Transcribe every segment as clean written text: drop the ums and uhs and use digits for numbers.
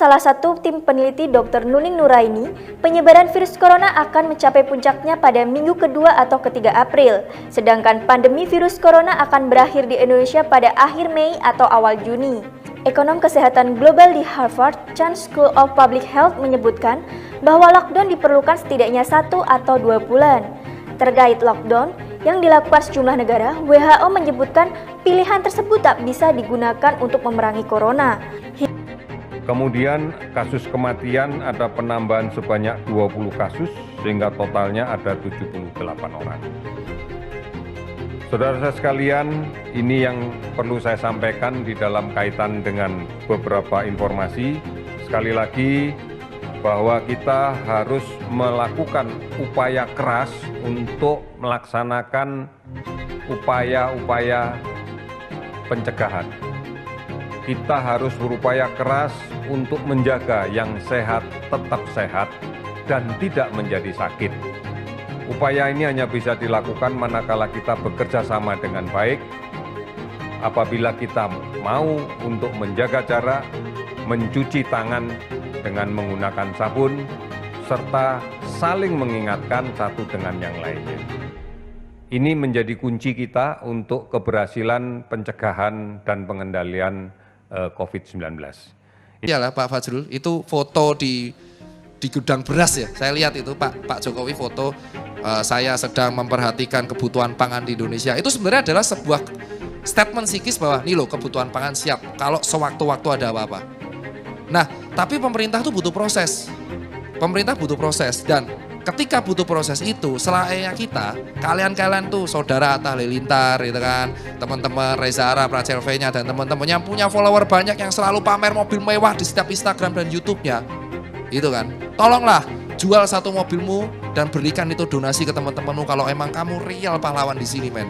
salah satu tim peneliti Dr. Nuning Nuraini, penyebaran virus corona akan mencapai puncaknya pada minggu kedua atau ketiga April, sedangkan pandemi virus corona akan berakhir di Indonesia pada akhir Mei atau awal Juni. Ekonom kesehatan global di Harvard Chan School of Public Health menyebutkan bahwa lockdown diperlukan setidaknya 1 atau 2 bulan. Terkait lockdown yang dilakukan sejumlah negara, WHO menyebutkan pilihan tersebut tak bisa digunakan untuk memerangi corona. Kemudian kasus kematian ada penambahan sebanyak 20 kasus sehingga totalnya ada 78 orang. Saudara-saudara sekalian, ini yang perlu saya sampaikan di dalam kaitan dengan beberapa informasi. Sekali lagi bahwa kita harus melakukan upaya keras untuk melaksanakan upaya-upaya pencegahan. Kita harus berupaya keras untuk menjaga yang sehat tetap sehat dan tidak menjadi sakit. Upaya ini hanya bisa dilakukan manakala kita bekerja sama dengan baik, apabila kita mau untuk menjaga jarak, mencuci tangan dengan menggunakan sabun, serta saling mengingatkan satu dengan yang lainnya. Ini menjadi kunci kita untuk keberhasilan pencegahan dan pengendalian COVID-19. Iyalah Pak Fajrul, itu foto di gudang beras ya, saya lihat itu Pak Jokowi foto saya sedang memperhatikan kebutuhan pangan di Indonesia. Itu sebenarnya adalah sebuah statement psikis bahwa nih loh kebutuhan pangan siap kalau sewaktu-waktu ada apa-apa. Nah, tapi pemerintah tuh butuh proses. Pemerintah butuh proses dan ketika butuh proses itu, selainnya kita, kalian tuh saudara Atta Halilintar gitu kan, teman-teman Reza Arab, Rachel V-nya dan teman-teman yang punya follower banyak yang selalu pamer mobil mewah di setiap Instagram dan YouTube-nya. Itu kan. Tolonglah jual satu mobilmu dan berikan itu donasi ke teman-temanmu kalau emang kamu real pahlawan di sini, men.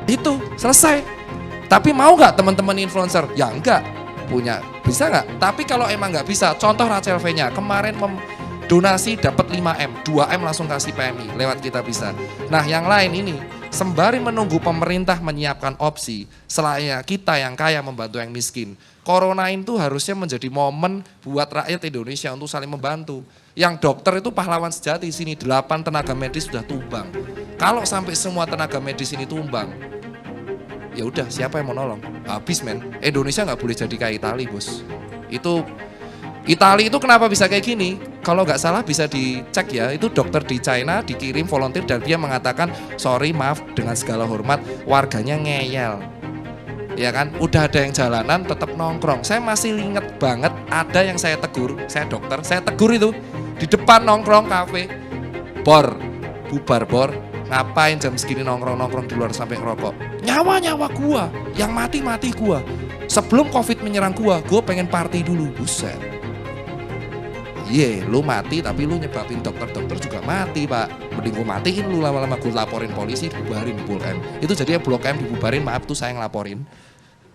Itu selesai. Tapi mau nggak teman-teman influencer? Ya enggak. Punya bisa nggak? Tapi kalau emang nggak bisa, contoh Rachel V-nya kemarin donasi dapat 5M, 2M langsung kasih PMI lewat Kita Bisa. Nah yang lain ini sembari menunggu pemerintah menyiapkan opsi, selayaknya kita yang kaya membantu yang miskin. Corona itu harusnya menjadi momen buat rakyat Indonesia untuk saling membantu. Yang dokter itu pahlawan sejati, sini 8 tenaga medis sudah tumbang. Kalau sampai semua tenaga medis ini tumbang, ya udah siapa yang mau nolong? Habis men. Indonesia nggak boleh jadi kayak Italia bos. Itu Italia itu kenapa bisa kayak gini? Kalau nggak salah bisa dicek ya. Itu dokter di China dikirim volunteer dan dia mengatakan sorry maaf dengan segala hormat warganya ngeyel. Ya kan, udah ada yang jalanan tetap nongkrong. Saya masih inget banget ada yang saya tegur, saya dokter, saya tegur itu di depan nongkrong kafe, bor, bubar bor. Ngapain jam segini nongkrong-nongkrong di luar sampai ngerokok? Nyawa-nyawa gua, yang mati-mati gua. Sebelum COVID menyerang gua pengen party dulu, buset. Lu mati tapi lu nyebabin dokter-dokter juga mati pak. Mending gua matiin lu lama-lama, gua laporin polisi, dibubarin Blok M. Itu jadinya Blok M dibubarin, maaf tuh saya ngelaporin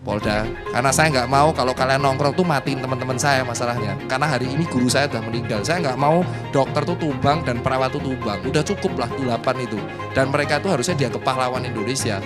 Polda. Karena saya nggak mau kalau kalian nongkrong tuh matiin teman-teman saya masalahnya. Karena hari ini guru saya udah meninggal. Saya nggak mau dokter tuh tumbang dan perawat tuh tumbang. Udah cukup lah 8 itu. Dan mereka tuh harusnya dianggap pahlawan Indonesia.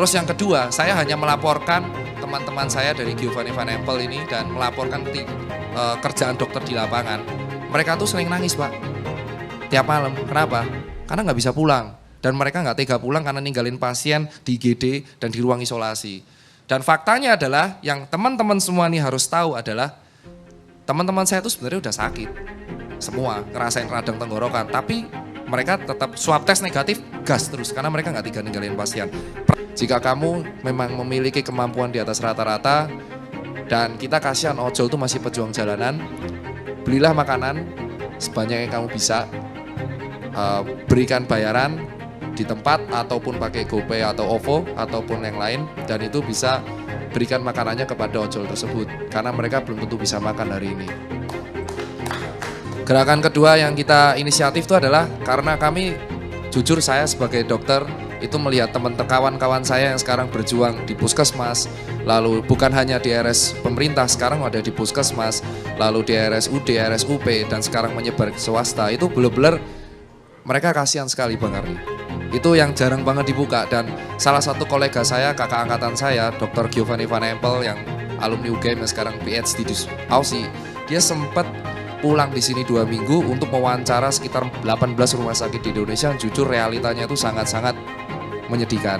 Terus yang kedua, saya hanya melaporkan teman-teman saya dari Giovanni Van Empel ini dan melaporkan kerjaan dokter di lapangan. Mereka tuh sering nangis Pak, tiap malam. Kenapa? Karena nggak bisa pulang. Dan mereka nggak tega pulang karena ninggalin pasien di IGD dan di ruang isolasi. Dan faktanya adalah, yang teman-teman semua ini harus tahu adalah, teman-teman saya itu sebenarnya udah sakit. Semua ngerasain radang tenggorokan, tapi mereka tetap swab test negatif, gas terus. Karena mereka nggak tega ninggalin pasien. Jika kamu memang memiliki kemampuan di atas rata-rata, dan kita kasihan ojol itu masih pejuang jalanan, belilah makanan sebanyak yang kamu bisa, berikan bayaran di tempat ataupun pakai GoPay atau OVO ataupun yang lain, dan itu bisa berikan makanannya kepada ojol tersebut karena mereka belum tentu bisa makan hari ini. Gerakan kedua yang kita inisiatif itu adalah karena kami, jujur saya sebagai dokter itu melihat kawan-kawan saya yang sekarang berjuang di puskesmas, lalu bukan hanya di RS pemerintah, sekarang ada di puskesmas, lalu di RSUD, RSUP, dan sekarang menyebar ke swasta, itu benar-benar mereka kasihan sekali Bang Arni. Itu yang jarang banget dibuka, dan salah satu kolega saya, kakak angkatan saya, Dr. Giovanni Van Empel yang alumni UGM yang sekarang PhD di Aussie, dia sempat pulang di sini 2 minggu untuk mewawancara sekitar 18 rumah sakit di Indonesia. Jujur realitanya itu sangat-sangat menyedihkan.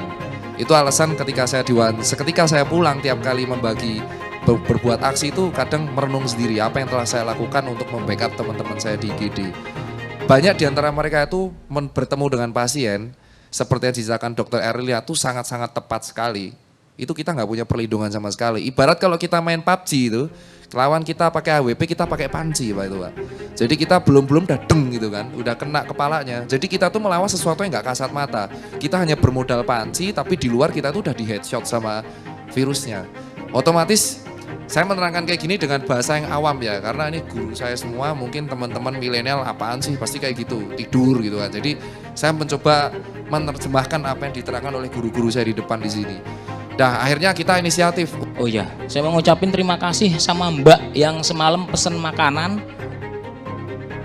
Itu alasan ketika saya pulang tiap kali membagi berbuat aksi itu kadang merenung sendiri apa yang telah saya lakukan untuk membackup teman-teman saya di IGD. Banyak di antara mereka itu bertemu dengan pasien seperti yang diceritakan Dr. Erlia itu sangat-sangat tepat sekali. Itu kita nggak punya perlindungan sama sekali. Ibarat kalau kita main PUBG itu, lawan kita pakai AWP, kita pakai panci Pak itu Pak. Jadi kita belum deng gitu kan, udah kena kepalanya. Jadi kita tuh melawan sesuatu yang nggak kasat mata. Kita hanya bermodal panci, tapi di luar kita tuh udah di headshot sama virusnya. Otomatis saya menerangkan kayak gini dengan bahasa yang awam ya, karena ini guru saya semua, mungkin teman-teman milenial apaan sih, pasti kayak gitu, tidur gitu kan. Jadi saya mencoba menerjemahkan apa yang diterangkan oleh guru-guru saya di depan di sini. Nah akhirnya kita inisiatif. Oh iya, saya mau ngucapin terima kasih sama Mbak yang semalam pesen makanan.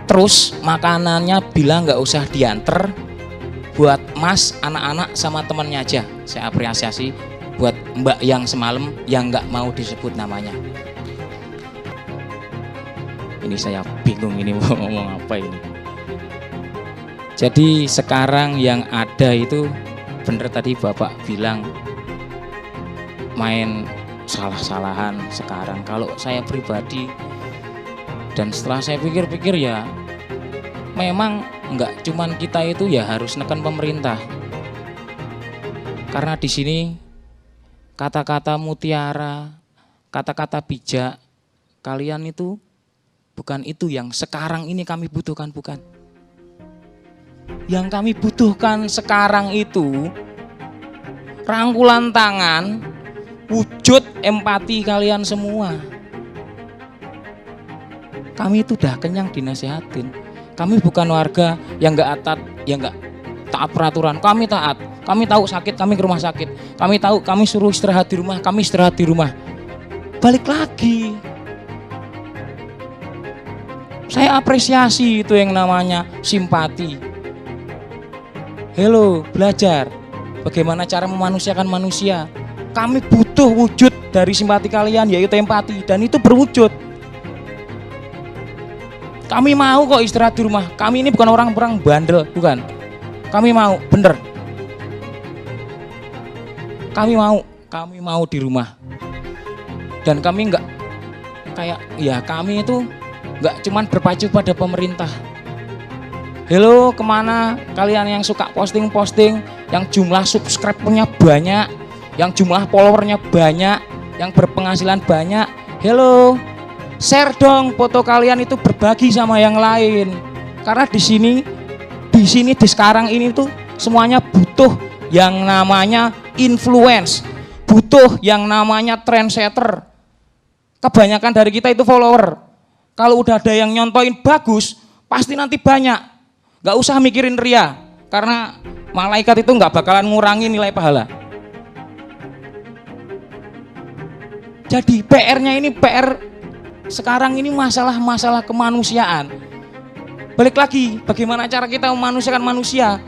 Terus makanannya bilang nggak usah diantar, buat Mas, anak-anak sama temannya aja. Saya apresiasi buat Mbak yang semalam yang nggak mau disebut namanya. Ini saya bingung ini mau ngomong apa ini. Jadi sekarang yang ada itu bener tadi Bapak bilang main salah-salahan sekarang. Kalau saya pribadi dan setelah saya pikir-pikir ya memang nggak cuman kita itu ya harus neken pemerintah. Karena di sini kata-kata mutiara, kata-kata bijak, kalian itu bukan itu yang sekarang ini kami butuhkan, bukan. Yang kami butuhkan sekarang itu rangkulan tangan, wujud empati kalian semua. Kami itu udah kenyang dinasehatin. Kami bukan warga yang nggak taat peraturan. Kami taat. Kami tahu sakit, kami ke rumah sakit. Kami tahu, kami suruh istirahat di rumah, kami istirahat di rumah. Balik lagi. Saya apresiasi itu yang namanya simpati. Hello, belajar bagaimana cara memanusiakan manusia. Kami butuh wujud dari simpati kalian, yaitu empati, dan itu berwujud. Kami mau kok istirahat di rumah. Kami ini bukan orang-orang bandel, bukan. Kami mau, bener. Kami mau di rumah. Dan kami enggak kayak, ya kami itu enggak cuman berpacu pada pemerintah. Hello, kemana kalian yang suka posting-posting, yang jumlah subscribe-nya banyak, yang jumlah followernya banyak, yang berpenghasilan banyak. Hello, share dong foto kalian itu, berbagi sama yang lain. Karena di sini di sekarang ini tuh semuanya butuh yang namanya influence, butuh yang namanya trendsetter. Kebanyakan dari kita itu follower. Kalau udah ada yang nyontoin bagus, pasti nanti banyak. Gak usah mikirin ria, karena malaikat itu gak bakalan ngurangi nilai pahala. Jadi PR-nya ini PR sekarang ini masalah kemanusiaan. Balik lagi, bagaimana cara kita memanusiakan manusia?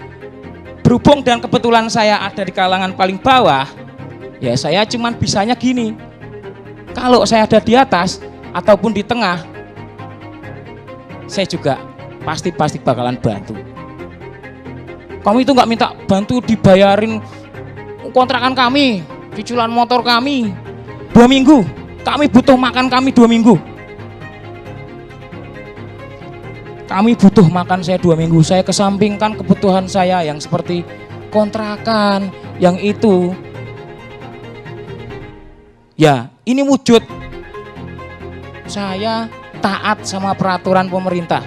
Berhubung dan kebetulan saya ada di kalangan paling bawah, Ya saya cuman bisanya gini. Kalau saya ada di atas ataupun di tengah, saya juga pasti bakalan bantu. Kami itu nggak minta bantu dibayarin kontrakan kami, cicilan motor kami 2 minggu. Kami butuh makan kami 2 minggu. Kami butuh makan saya 2 minggu. Saya kesampingkan kebutuhan saya yang seperti kontrakan, yang itu. Ya, ini wujud saya taat sama peraturan pemerintah.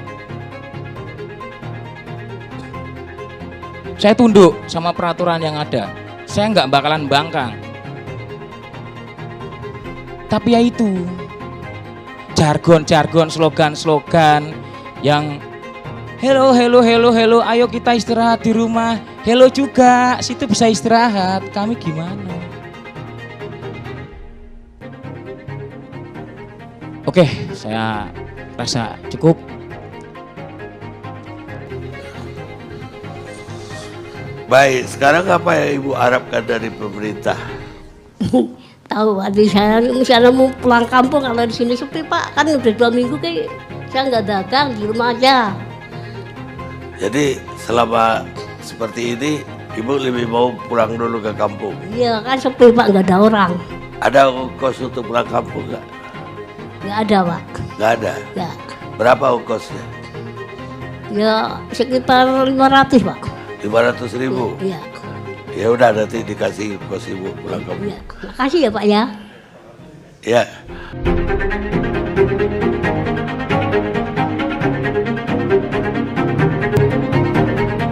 Saya tunduk sama peraturan yang ada. Saya nggak bakalan bangkang. Tapi ya itu, jargon-jargon, slogan-slogan yang hello, ayo kita istirahat di rumah. Hello juga, situ bisa istirahat. Kami gimana? Oke, saya rasa cukup. Baik, sekarang apa yang Ibu harapkan dari pemerintah? Tahu Pak, di saya misalnya mau pulang kampung, kalau di sini sepi Pak, kan udah 2 minggu kayak saya nggak dagang, di rumah aja. Jadi selama seperti ini, Ibu lebih mau pulang dulu ke kampung. Iya kan sepi Pak, nggak ada orang. Ada ongkos untuk pulang kampung nggak? Nggak ada Pak. Nggak ada. Ya, Berapa ongkosnya? ya sekitar 500 Pak. 500.000. Iya. Ya udah, nanti dikasih ongkos Ibu pulang kampung. Iya. Makasih ya Pak ya. Ya.